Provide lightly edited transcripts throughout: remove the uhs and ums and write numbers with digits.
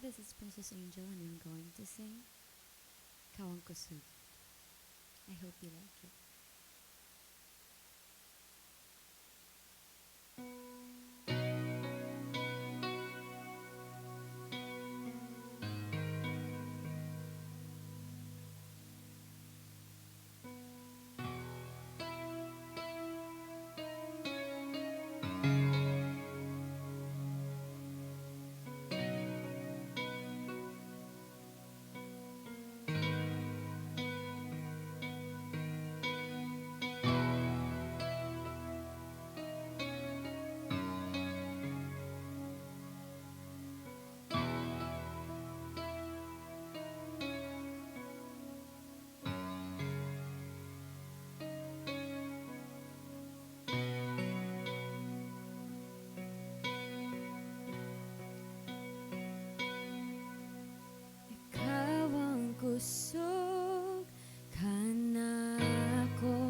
this is Princess Angel and I'm going to sing Kawang Kusog. I hope you like it. Ikaw ang kusog kanako,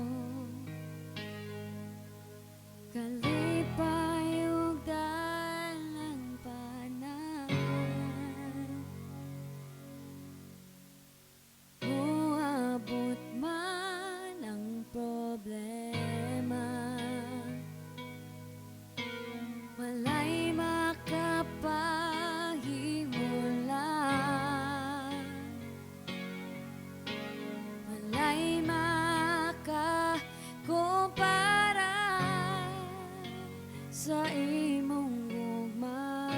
kalipay ug dalang panahon. Moabot man ang problema, walay makapahimulan, walay makakumpara sa imong ugma.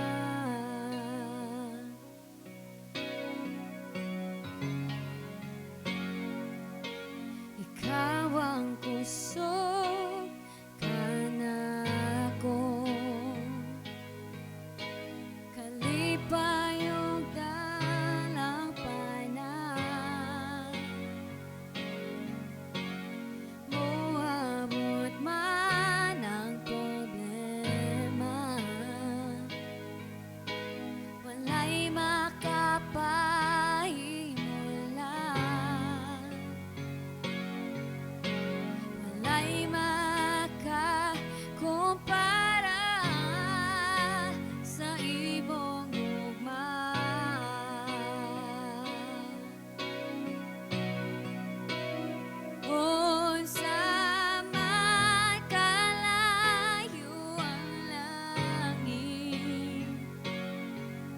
Ikaw ang kusog kanako, kalipay ug dalang panahon. Moabot man ang problema, walay makapahimulan, walay makakumpara sa imong ugma. Unsa man kalayo ang langit,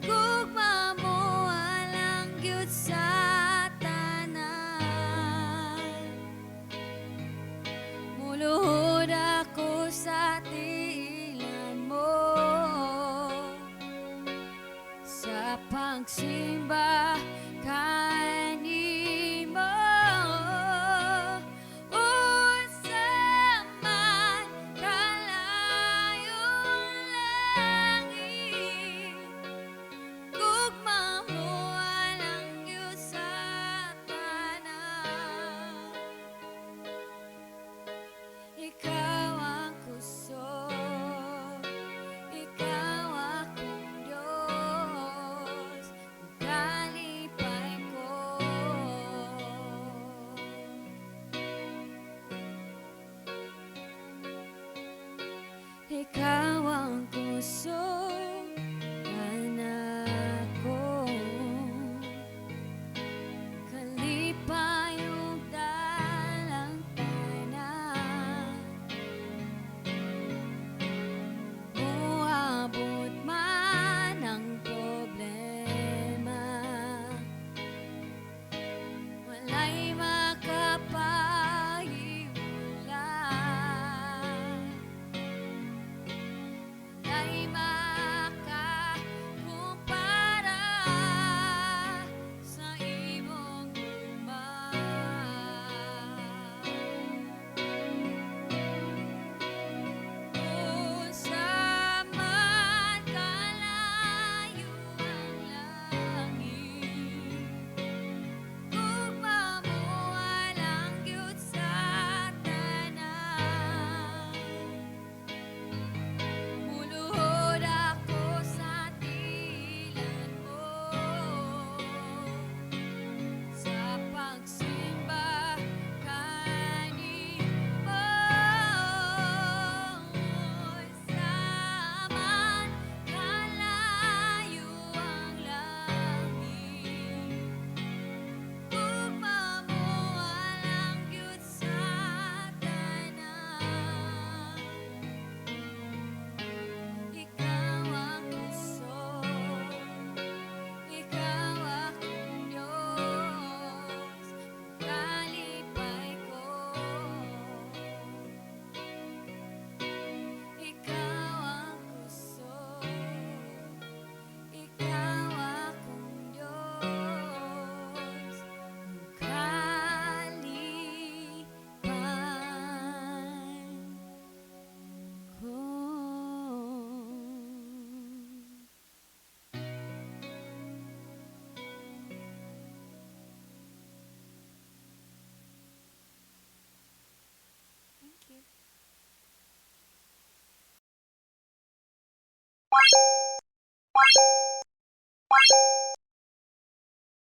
gugma mo alang gyud sa tanan. Muluhod ako sa tiilan mo, sa pagsimba kanimo. Unsa man kalayo ang langit, gugma mo alang gyud sa tanan. Ikaw ang kusog, ikaw akong Diyos, galing